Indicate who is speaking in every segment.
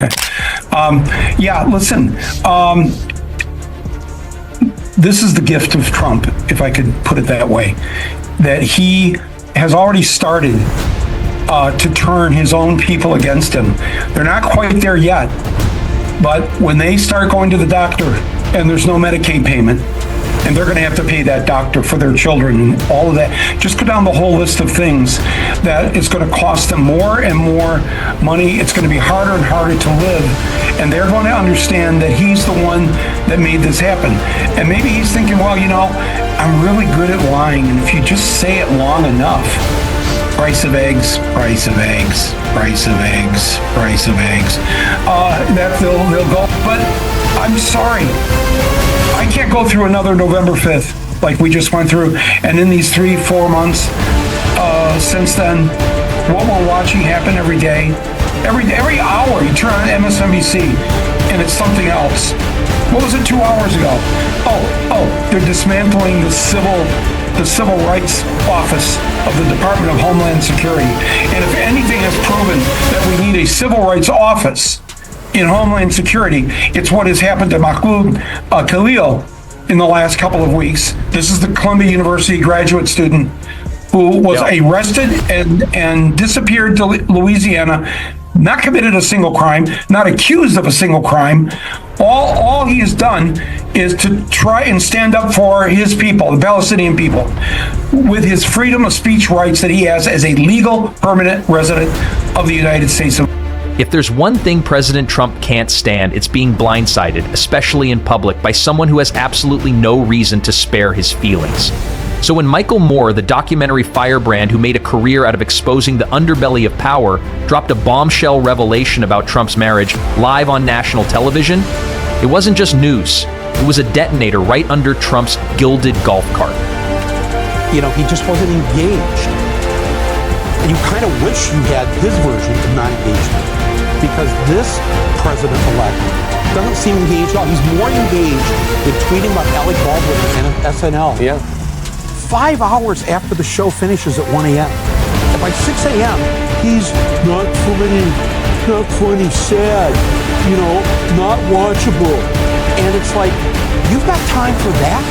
Speaker 1: Yeah, listen, this is the gift of Trump, if I could put it that way, that he has already started to turn his own people against him. They're not quite there yet, but when they start going to the doctor and there's no Medicaid payment, and they're going to have to pay that doctor for their children and all of that. Just go down the whole list of things that it's going to cost them more and more money. It's going to be harder and harder to live. And they're going to understand that he's the one that made this happen. And maybe he's thinking, well, I'm really good at lying. And if you just say it long enough, price of eggs, price of eggs, price of eggs, price of eggs, that they'll go. But I'm sorry. I can't go through another November 5th like we just went through. And in these 3-4 months since then, what we're watching happen every day, every hour you turn on MSNBC and it's something else. What was it 2 hours ago? They're dismantling the Civil Rights Office of the Department of Homeland Security. And if anything has proven that we need a Civil Rights Office in Homeland Security, it's what has happened to Mahmoud Khalil in the last couple of weeks. This is the Columbia University graduate student who was arrested and disappeared to Louisiana, not committed a single crime, not accused of a single crime. All he has done is to try and stand up for his people, the Palestinian people, with his freedom of speech rights that he has as a legal permanent resident of the United States.
Speaker 2: If there's one thing President Trump can't stand, it's being blindsided, especially in public, by someone who has absolutely no reason to spare his feelings. So when Michael Moore, the documentary firebrand who made a career out of exposing the underbelly of power, dropped a bombshell revelation about Trump's marriage live on national television, it wasn't just news. It was a detonator right under Trump's gilded golf cart.
Speaker 3: He just wasn't engaged. And you kind of wish you had his version of non-engagement, because this president-elect doesn't seem engaged at all. He's more engaged in tweeting about Alec Baldwin and SNL.
Speaker 4: Yeah.
Speaker 3: 5 hours after the show finishes at 1 a.m. And by 6 a.m., he's not funny, sad, not watchable. And it's like, you've got time for that?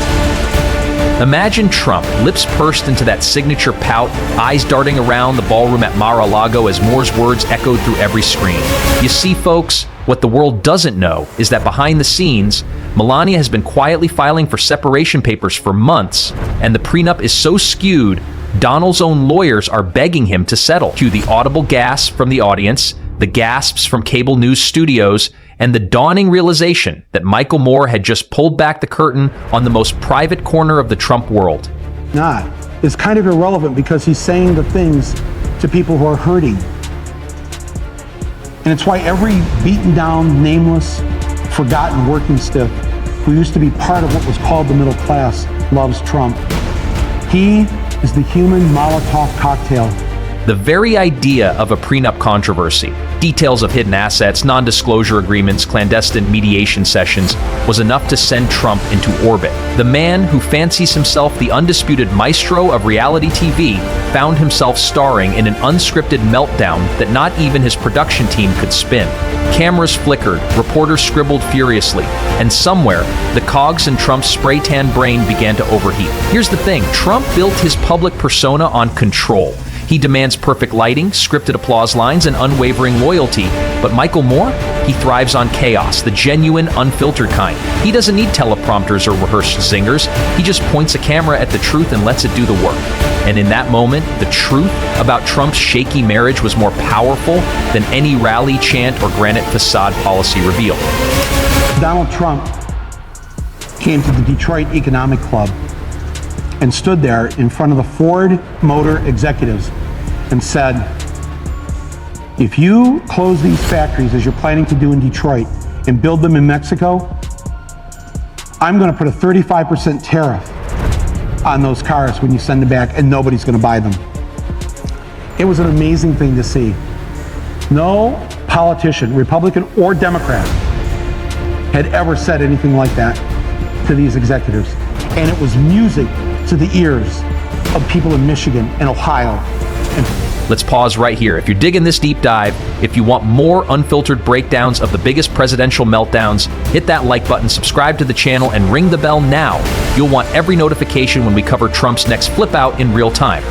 Speaker 2: Imagine Trump, lips pursed into that signature pout, eyes darting around the ballroom at Mar-a-Lago as Moore's words echoed through every screen. You see, folks, what the world doesn't know is that behind the scenes, Melania has been quietly filing for separation papers for months, and the prenup is so skewed, Donald's own lawyers are begging him to settle. Cue the audible gasp from the audience, the gasps from cable news studios, and the dawning realization that Michael Moore had just pulled back the curtain on the most private corner of the Trump world.
Speaker 3: It's kind of irrelevant, because he's saying the things to people who are hurting. And it's why every beaten down, nameless, forgotten working stiff who used to be part of what was called the middle class loves Trump. He is the human Molotov cocktail.
Speaker 2: The very idea of a prenup controversy, details of hidden assets, non-disclosure agreements, clandestine mediation sessions, was enough to send Trump into orbit. The man who fancies himself the undisputed maestro of reality TV found himself starring in an unscripted meltdown that not even his production team could spin. Cameras flickered, reporters scribbled furiously, and somewhere, the cogs in Trump's spray-tan brain began to overheat. Here's the thing, Trump built his public persona on control. He demands perfect lighting, scripted applause lines, and unwavering loyalty. But Michael Moore? He thrives on chaos, the genuine, unfiltered kind. He doesn't need teleprompters or rehearsed zingers. He just points a camera at the truth and lets it do the work. And in that moment, the truth about Trump's shaky marriage was more powerful than any rally chant or granite facade policy revealed.
Speaker 3: Donald Trump came to the Detroit Economic Club and stood there in front of the Ford Motor executives and said, if you close these factories as you're planning to do in Detroit and build them in Mexico, I'm going to put a 35% tariff on those cars when you send them back, and nobody's going to buy them. It was an amazing thing to see. No politician, Republican or Democrat, had ever said anything like that to these executives. And it was music to the ears of people in Michigan and Ohio and
Speaker 2: Let's pause right here. If you're digging this deep dive, if you want more unfiltered breakdowns of the biggest presidential meltdowns, hit that like button, subscribe to the channel, and ring the bell now. You'll want every notification when we cover Trump's next flip out in real time.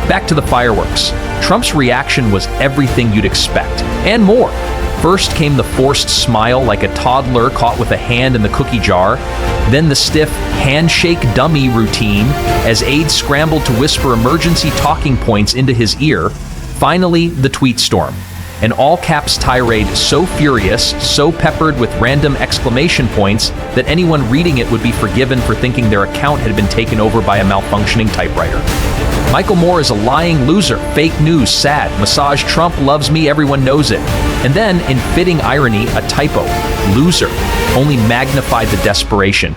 Speaker 2: Back to the fireworks. Trump's reaction was everything you'd expect, and more. First came the forced smile like a toddler caught with a hand in the cookie jar, then the stiff handshake dummy routine as aides scrambled to whisper emergency talking points into his ear, finally the tweet storm. An all-caps tirade so furious, so peppered with random exclamation points that anyone reading it would be forgiven for thinking their account had been taken over by a malfunctioning typewriter. Michael Moore is a lying loser, fake news, sad, massage Trump loves me, everyone knows it. And then, in fitting irony, a typo, loser, only magnified the desperation.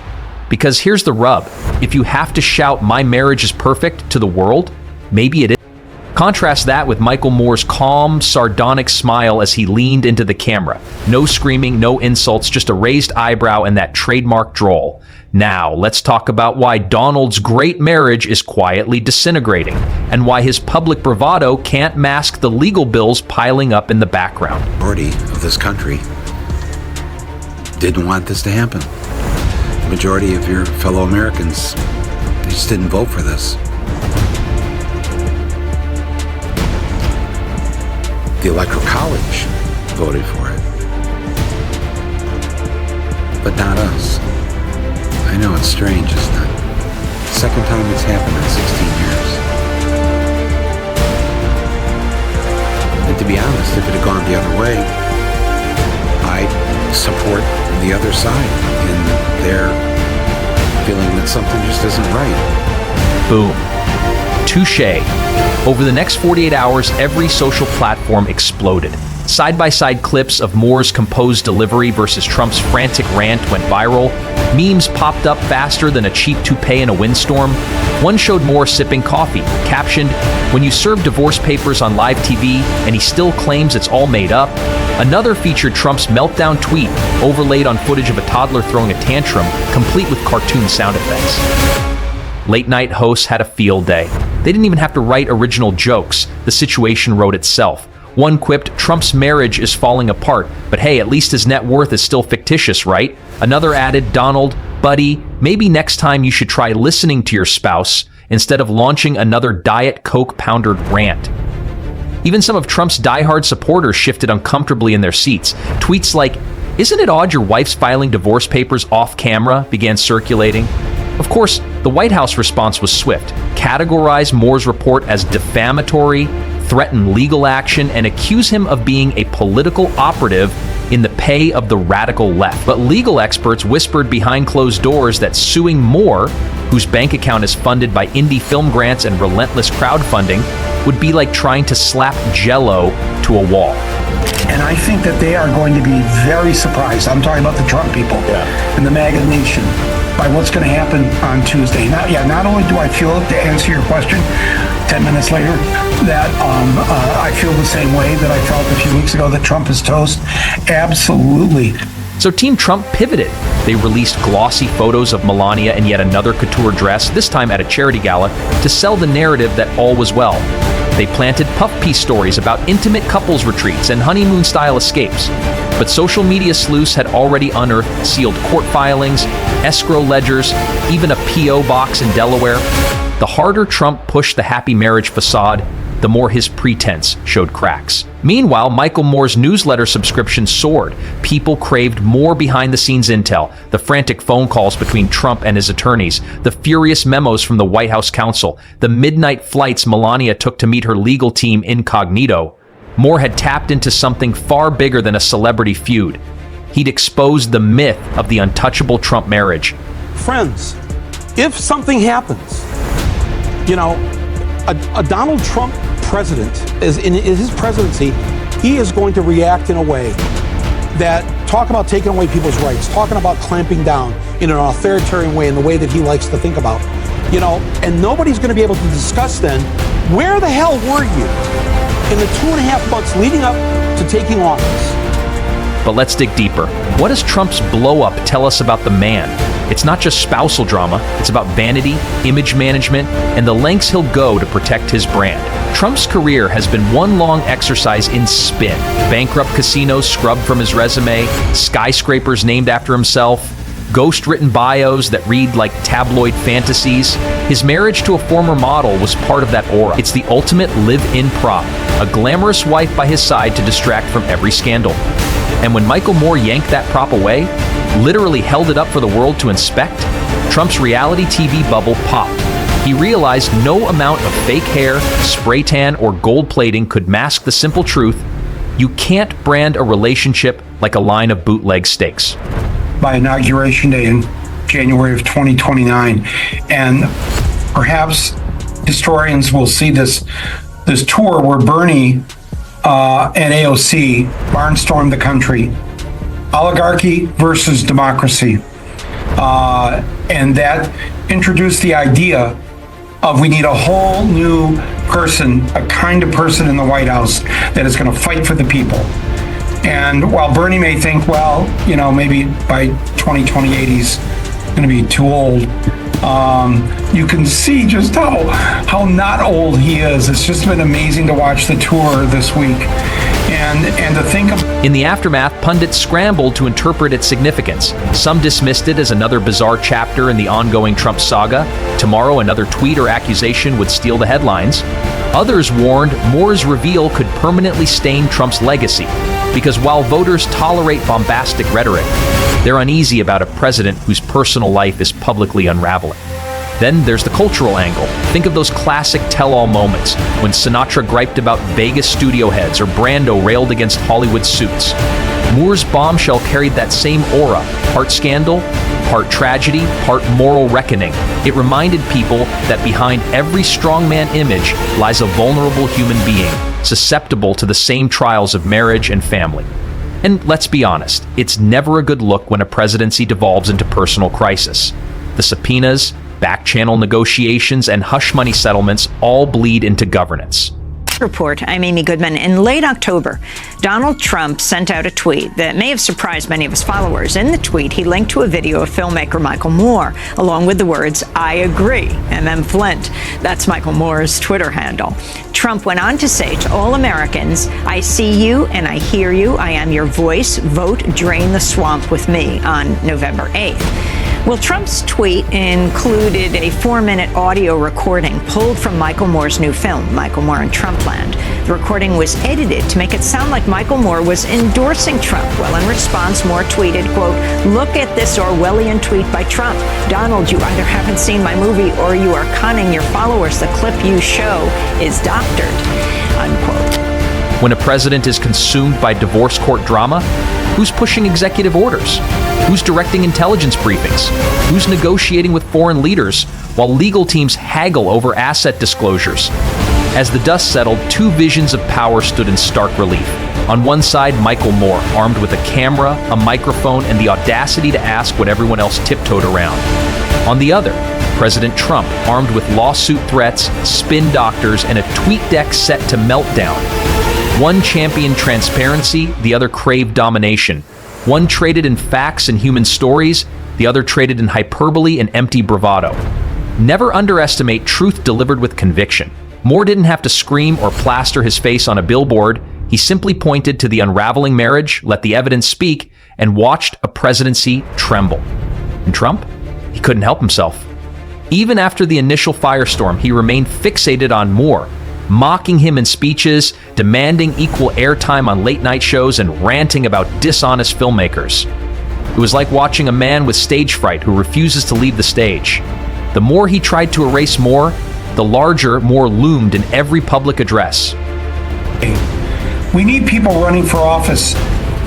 Speaker 2: Because here's the rub, if you have to shout my marriage is perfect to the world, maybe it is. Contrast that with Michael Moore's calm, sardonic smile as he leaned into the camera. No screaming, no insults, just a raised eyebrow and that trademark drawl. Now, let's talk about why Donald's great marriage is quietly disintegrating, and why his public bravado can't mask the legal bills piling up in the background.
Speaker 4: The majority of this country didn't want this to happen. The majority of your fellow Americans, they just didn't vote for this. The Electoral College voted for it, but not us. I know it's strange, isn't it? Second time it's happened in 16 years. And to be honest, if it had gone the other way, I'd support the other side in their feeling that something just isn't right.
Speaker 2: Boom. Touché. Over the next 48 hours, every social platform exploded. Side-by-side clips of Moore's composed delivery versus Trump's frantic rant went viral. Memes popped up faster than a cheap toupee in a windstorm. One showed Moore sipping coffee, captioned, "When you serve divorce papers on live TV and he still claims it's all made up." Another featured Trump's meltdown tweet, overlaid on footage of a toddler throwing a tantrum, complete with cartoon sound effects. Late-night hosts had a field day. They didn't even have to write original jokes. The situation wrote itself. One quipped, "Trump's marriage is falling apart, but hey, at least his net worth is still fictitious, right?" Another added, "Donald, buddy, maybe next time you should try listening to your spouse instead of launching another Diet Coke pounded rant." Even some of Trump's diehard supporters shifted uncomfortably in their seats. Tweets like, "Isn't it odd your wife's filing divorce papers off camera?" began circulating. Of course, the White House response was swift. Categorize Moore's report as defamatory, threaten legal action, and accuse him of being a political operative in the pay of the radical left. But legal experts whispered behind closed doors that suing Moore, whose bank account is funded by indie film grants and relentless crowdfunding, would be like trying to slap Jell-O to a wall.
Speaker 1: And I think that they are going to be very surprised. I'm talking about the Trump people and the MAGA nation by what's going to happen on Tuesday. Not only do I feel, to answer your question 10 minutes later, that I feel the same way that I felt a few weeks ago that Trump is toast. Absolutely.
Speaker 2: So Team Trump pivoted. They released glossy photos of Melania in yet another couture dress, this time at a charity gala, to sell the narrative that all was well. They planted puff piece stories about intimate couples retreats and honeymoon-style escapes. But social media sleuths had already unearthed sealed court filings, escrow ledgers, even a P.O. box in Delaware. The harder Trump pushed the happy marriage facade, the more his pretense showed cracks. Meanwhile, Michael Moore's newsletter subscription soared. People craved more behind-the-scenes intel, the frantic phone calls between Trump and his attorneys, the furious memos from the White House counsel, the midnight flights Melania took to meet her legal team incognito. Moore had tapped into something far bigger than a celebrity feud. He'd exposed the myth of the untouchable Trump marriage.
Speaker 3: Friends, if something happens, a Donald Trump president, is in his presidency, he is going to react in a way that, talk about taking away people's rights, talking about clamping down in an authoritarian way, in the way that he likes to think about, and nobody's going to be able to discuss then, where the hell were you in the 2.5 months leading up to taking office?
Speaker 2: But let's dig deeper. What does Trump's blow-up tell us about the man? It's not just spousal drama, it's about vanity, image management, and the lengths he'll go to protect his brand. Trump's career has been one long exercise in spin. Bankrupt casinos scrubbed from his resume, skyscrapers named after himself, ghost-written bios that read like tabloid fantasies. His marriage to a former model was part of that aura. It's the ultimate live-in prop, a glamorous wife by his side to distract from every scandal. And when Michael Moore yanked that prop away, literally held it up for the world to inspect, Trump's reality TV bubble popped. He realized no amount of fake hair, spray tan, or gold plating could mask the simple truth: you can't brand a relationship like a line of bootleg steaks.
Speaker 1: By Inauguration Day in January of 2029. And perhaps historians will see this tour where Bernie and AOC barnstormed the country. Oligarchy versus democracy. And that introduced the idea of we need a whole new person, a kind of person in the White House that is going to fight for the people. And while Bernie may think, well, maybe by 2028 he's going to be too old, you can see just how not old he is. It's just been amazing to watch the tour this week. And to think of...
Speaker 2: In the aftermath, pundits scrambled to interpret its significance. Some dismissed it as another bizarre chapter in the ongoing Trump saga. Tomorrow, another tweet or accusation would steal the headlines. Others warned Moore's reveal could permanently stain Trump's legacy, because while voters tolerate bombastic rhetoric, they're uneasy about a president whose personal life is publicly unraveling. Then there's the cultural angle. Think of those classic tell-all moments when Sinatra griped about Vegas studio heads or Brando railed against Hollywood suits. Moore's Bombshell carried that same aura, part scandal, part tragedy, part moral reckoning. It reminded people that behind every strongman image lies a vulnerable human being, susceptible to the same trials of marriage and family. And let's be honest, it's never a good look when a presidency devolves into personal crisis. The subpoenas, back-channel negotiations, and hush money settlements all bleed into governance.
Speaker 5: Report. I'm Amy Goodman. In late October, Donald Trump sent out a tweet that may have surprised many of his followers. In the tweet, he linked to a video of filmmaker Michael Moore, along with the words, "I agree," Flint. That's Michael Moore's Twitter handle. Trump went on to say to all Americans, "I see you and I hear you. I am your voice. Vote, drain the swamp with me" on November 8th. Well, Trump's tweet included a 4-minute audio recording pulled from Michael Moore's new film, Michael Moore and Trumpland. The recording was edited to make it sound like Michael Moore was endorsing Trump. Well, in response, Moore tweeted, quote, "Look at this Orwellian tweet by Trump. Donald, you either haven't seen my movie or you are conning your followers. The clip you show is doctored," unquote.
Speaker 2: When a president is consumed by divorce court drama, who's pushing executive orders? Who's directing intelligence briefings? Who's negotiating with foreign leaders while legal teams haggle over asset disclosures? As the dust settled, two visions of power stood in stark relief. On one side, Michael Moore, armed with a camera, a microphone, and the audacity to ask what everyone else tiptoed around. On the other, President Trump, armed with lawsuit threats, spin doctors, and a tweet deck set to meltdown. One championed transparency, the other craved domination. One traded in facts and human stories, the other traded in hyperbole and empty bravado. Never underestimate truth delivered with conviction. Moore didn't have to scream or plaster his face on a billboard. He simply pointed to the unraveling marriage, let the evidence speak, and watched a presidency tremble. And Trump? He couldn't help himself. Even after the initial firestorm, he remained fixated on Moore, mocking him in speeches, demanding equal airtime on late-night shows, and ranting about dishonest filmmakers. It was like watching a man with stage fright who refuses to leave the stage. The more he tried to erase Moore, the larger Moore loomed in every public address.
Speaker 1: We need people running for office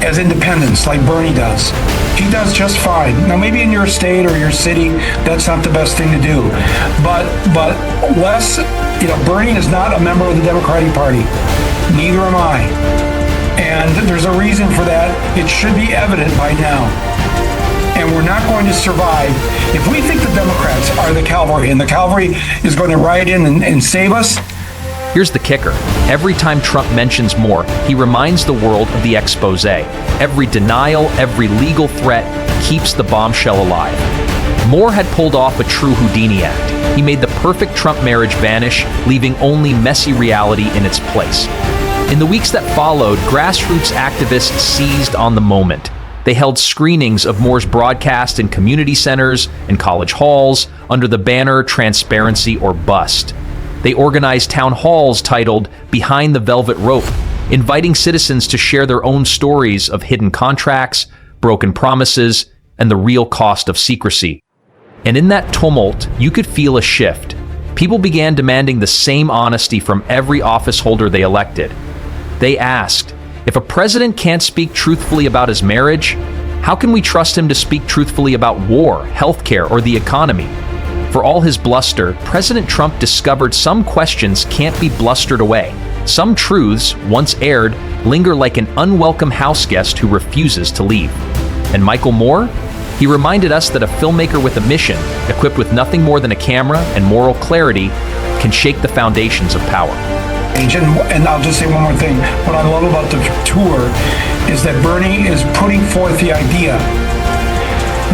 Speaker 1: as independents like Bernie does. He does just fine. Now, maybe in your state or your city, that's not the best thing to do. But less, Bernie is not a member of the Democratic Party. Neither am I. And there's a reason for that. It should be evident by now. And we're not going to survive if we think the Democrats are the cavalry and the cavalry is going to ride in and save us.
Speaker 2: Here's the kicker. Every time Trump mentions Moore, he reminds the world of the expose. Every denial, every legal threat keeps the bombshell alive. Moore had pulled off a true Houdini act. He made the perfect Trump marriage vanish, leaving only messy reality in its place. In the weeks that followed, grassroots activists seized on the moment. They held screenings of Moore's broadcast in community centers and college halls under the banner "Transparency or Bust." They organized town halls titled "Behind the Velvet Rope," inviting citizens to share their own stories of hidden contracts, broken promises, and the real cost of secrecy. And in that tumult, you could feel a shift. People began demanding the same honesty from every office holder they elected. They asked, if a president can't speak truthfully about his marriage, how can we trust him to speak truthfully about war, healthcare, or the economy? For all his bluster, President Trump discovered some questions can't be blustered away. Some truths, once aired, linger like an unwelcome house guest who refuses to leave. And Michael Moore? He reminded us that a filmmaker with a mission, equipped with nothing more than a camera and moral clarity, can shake the foundations of power.
Speaker 1: And I'll just say one more thing. What I love about the tour is that Bernie is putting forth the idea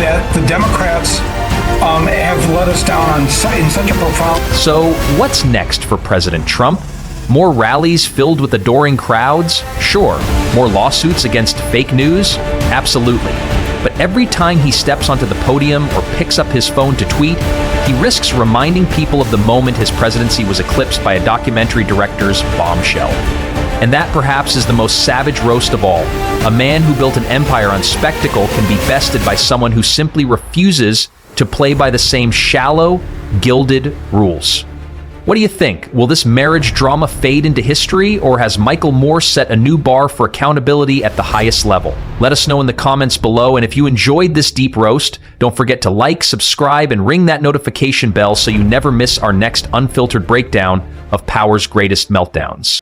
Speaker 1: that the Democrats have let us down in such a profound...
Speaker 2: So, what's next for President Trump? More rallies filled with adoring crowds? Sure. More lawsuits against fake news? Absolutely. But every time he steps onto the podium or picks up his phone to tweet, he risks reminding people of the moment his presidency was eclipsed by a documentary director's Bombshell. And that perhaps is the most savage roast of all. A man who built an empire on spectacle can be bested by someone who simply refuses to play by the same shallow, gilded rules. What do you think? Will this marriage drama fade into history, or has Michael Moore set a new bar for accountability at the highest level? Let us know in the comments below, and if you enjoyed this deep roast, don't forget to like, subscribe, and ring that notification bell so you never miss our next unfiltered breakdown of power's greatest meltdowns.